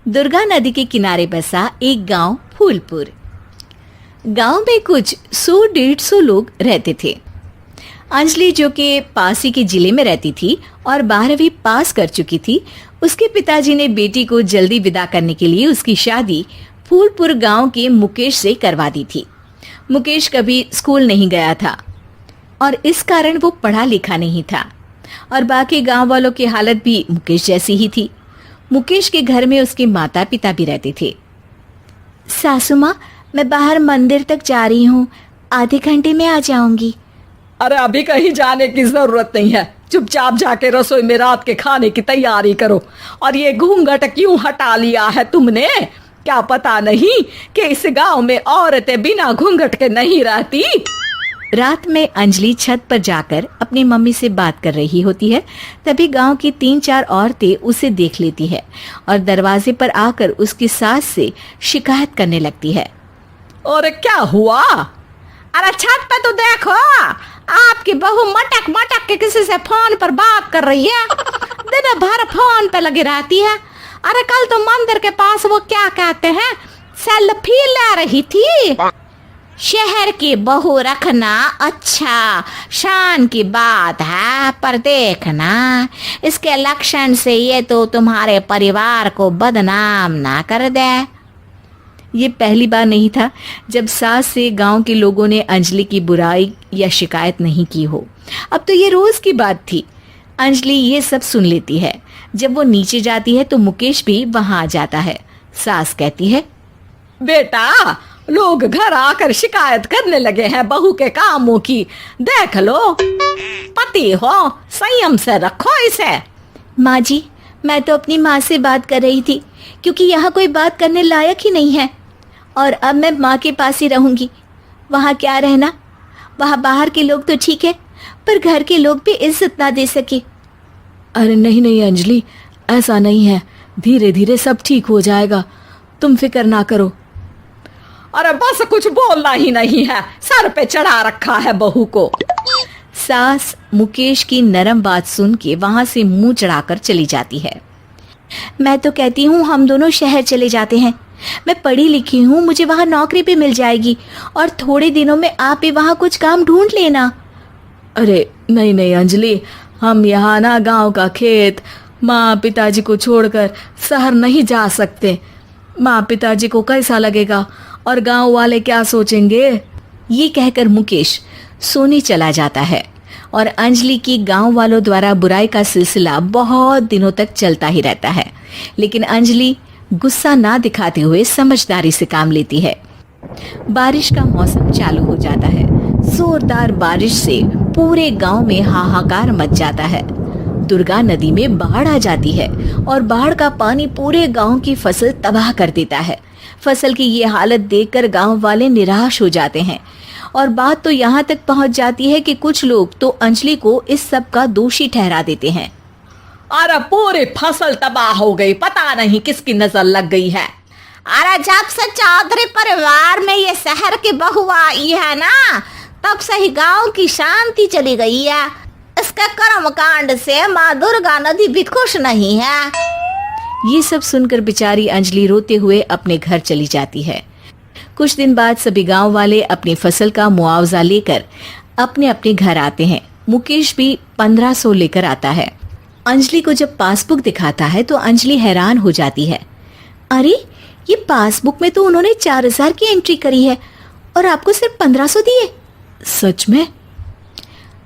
दुर्गा नदी के किनारे बसा एक गांव फूलपुर। गांव में कुछ 100-150 लोग रहते थे। अंजलि, जो कि पास ही के जिले में रहती थी और 12वीं पास कर चुकी थी, उसके पिताजी ने बेटी को जल्दी विदा करने के लिए उसकी शादी फूलपुर गांव के मुकेश से करवा दी थी। मुकेश कभी स्कूल नहीं गया था और इस कारण वो पढ़ा लिखा नहीं था और बाकी गांव वालों की हालत भी मुकेश जैसी ही थी। मुकेश के घर में उसके माता पिता भी रहते थे। सासू माँ, मैं बाहर मंदिर तक जा रही हूँ, आधे घंटे में आ जाऊंगी। अरे अभी कहीं जाने की जरूरत नहीं है, चुपचाप जाके रसोई में रात के खाने की तैयारी करो। और ये घूंघट क्यों हटा लिया है तुमने? क्या पता नहीं कि इस गांव में औरतें बिना घूंघट के नहीं रहती? रात में अंजलि छत पर जाकर अपनी मम्मी से बात कर रही होती है। तभी गांव की 3-4 औरतें उसे देख लेती है और दरवाजे पर आकर उसकी सास से शिकायत करने लगती है। और क्या हुआ? अरे छत पे तो देखो, आपकी बहू मटक मटक के किसी से फोन पर बात कर रही है, दिन भर फोन पे लगी रहती है। अरे कल तो मंदिर के पास वो क्या कहते हैं, सेल्फी ले रही थी। शहर की बहू रखना अच्छा शान की बात है, पर देखना इसके लक्षण से ये तो तुम्हारे परिवार को बदनाम ना कर दे। ये पहली बार नहीं था जब सास से गांव के लोगों ने अंजलि की बुराई या शिकायत नहीं की हो। अब तो ये रोज की बात थी। अंजलि ये सब सुन लेती है। जब वो नीचे जाती है तो मुकेश भी वहां आ जाता है। सास कहती है, बेटा, लोग घर आकर शिकायत करने लगे हैं बहू के कामों की, देख लो। पति हो, संयम से रखो इसे। माँ जी, मैं तो अपनी माँ से बात कर रही थी, क्योंकि यहाँ कोई बात करने लायक ही नहीं है और अब मैं माँ के पास ही रहूंगी। वहाँ क्या रहना, वहाँ बाहर के लोग तो ठीक है, पर घर के लोग भी इज्जत ना दे सके। अरे नहीं नहीं अंजलि, ऐसा नहीं है, धीरे धीरे सब ठीक हो जाएगा, तुम फिक्र ना करो। अरे बस कुछ बोलना ही नहीं है, सर पे चढ़ा रखा है बहू को। सास मुकेश की नरम बात सुन के वहां से मुंह चढ़ाकर चली जाती है। मैं तो कहती हूँ हम दोनों शहर चले जाते हैं। मैं पढ़ी लिखी हूँ, मुझे वहाँ नौकरी भी मिल जाएगी और थोड़े दिनों में आप भी वहाँ कुछ काम ढूंढ लेना। अरे नहीं नहीं अंजलि, हम यहाँ ना गांव का खेत, माँ पिताजी को छोड़कर शहर नहीं जा सकते। माँ पिताजी को कैसा लगेगा और गांव वाले क्या सोचेंगे? ये कहकर मुकेश सोने चला जाता है और अंजलि की गांव वालों द्वारा बुराई का सिलसिला बहुत दिनों तक चलता ही रहता है। लेकिन अंजलि गुस्सा ना दिखाते हुए समझदारी से काम लेती है। बारिश का मौसम चालू हो जाता है। जोरदार बारिश से पूरे गांव में हाहाकार मच जाता है। दुर्गा नदी में बाढ़ आ जाती है और बाढ़ का पानी पूरे गांव की फसल तबाह कर देता है। फसल की ये हालत देखकर गांव वाले निराश हो जाते हैं और बात तो यहाँ तक पहुँच जाती है कि कुछ लोग तो अंजलि को इस सब का दोषी ठहरा देते हैं। अरे पूरी फसल तबाह हो गई, पता नहीं किसकी नजर लग गई है। अरे जब से चौधरी परिवार में ये शहर की बहू आई है ना, तब से ही गांव की शांति चली गई है। इसके कर्म कांड से माँ दुर्गा नदी भी खुश नहीं है। ये सब सुनकर बेचारी अंजलि रोते हुए अपने घर चली जाती है। कुछ दिन बाद सभी गांव वाले अपनी फसल का मुआवजा लेकर अपने अपने घर आते हैं। मुकेश भी 1500 लेकर आता है। अंजलि को जब पासबुक दिखाता है तो अंजलि हैरान हो जाती है। अरे, ये पासबुक में तो उन्होंने 4000 की एंट्री करी है और आपको सिर्फ 1500 दिए। सच में?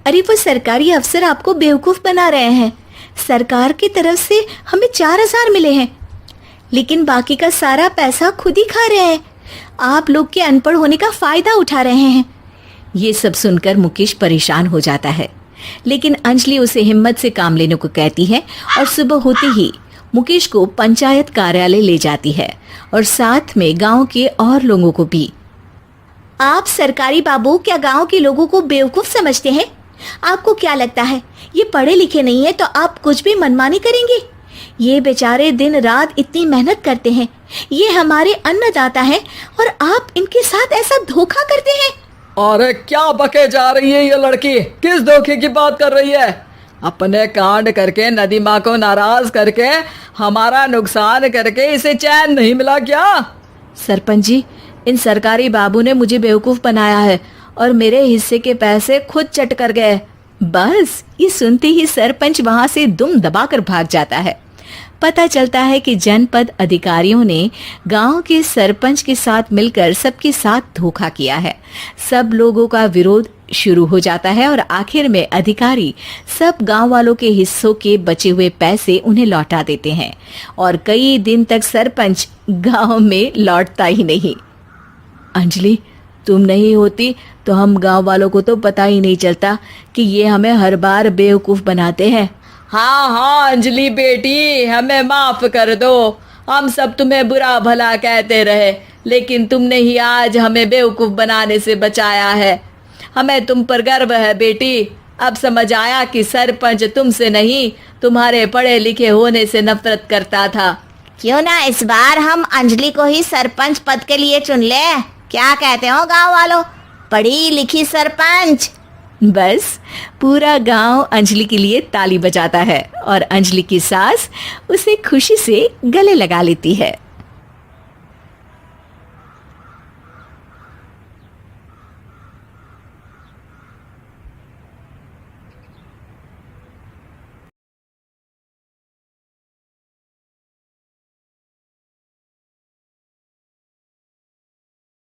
अरे, वो सरकारी अफसर आपको बेवकूफ बना रहे हैं। सरकार की तरफ से हमें 4000 मिले हैं, लेकिन बाकी का सारा पैसा खुद ही खा रहे हैं। आप लोग के अनपढ़ होने का फायदा उठा रहे हैं। ये सब सुनकर मुकेश परेशान हो जाता है, लेकिन अंजलि उसे हिम्मत से काम लेने को कहती है और सुबह होते ही मुकेश को पंचायत कार्यालय ले जाती है और साथ में गांव के और लोगों को भी। आप सरकारी बाबू क्या गांव के लोगों को बेवकूफ समझते हैं? आपको क्या लगता है ये पढ़े लिखे नहीं है तो आप कुछ भी मनमानी करेंगे? ये बेचारे दिन रात इतनी मेहनत करते हैं, ये हमारे अन्नदाता हैं और आप इनके साथ ऐसा धोखा करते हैं। अरे क्या बके जा रही है ये लड़की, किस धोखे की बात कर रही है? अपने कांड करके नदी माँ को नाराज करके हमारा नुकसान करके इसे चैन नहीं मिला क्या? सरपंच जी, इन सरकारी बाबू ने मुझे बेवकूफ बनाया है और मेरे हिस्से के पैसे खुद चट कर गए। बस ये सुनते ही सरपंच वहां से दुम दबाकर भाग जाता है। पता चलता है कि जनपद अधिकारियों ने गांव के सरपंच के साथ मिलकर सबके साथ धोखा किया है। सब लोगों का विरोध शुरू हो जाता है और आखिर में अधिकारी सब गांव वालों के हिस्सों के बचे हुए पैसे उन्हें लौटा देते हैं और कई दिन तक सरपंच गांव में लौटता ही नहीं। अंजलि, तुम नहीं होती तो हम गांव वालों को तो पता ही नहीं चलता कि ये हमें हर बार बेवकूफ बनाते हैं। हाँ हाँ अंजलि बेटी, हमें माफ कर दो। हम सब तुम्हें बुरा भला कहते रहे, लेकिन तुमने ही आज हमें बेवकूफ बनाने से बचाया है। हमें तुम पर गर्व है बेटी। अब समझ आया कि सरपंच तुमसे नहीं, तुम्हारे पढ़े लिखे होने से नफरत करता था। क्यों ना इस बार हम अंजलि को ही सरपंच पद के लिए चुन ले? क्या कहते हो गांव वालों? पढ़ी लिखी सरपंच। बस पूरा गांव अंजलि के लिए ताली बजाता है और अंजलि की सास उसे खुशी से गले लगा लेती है।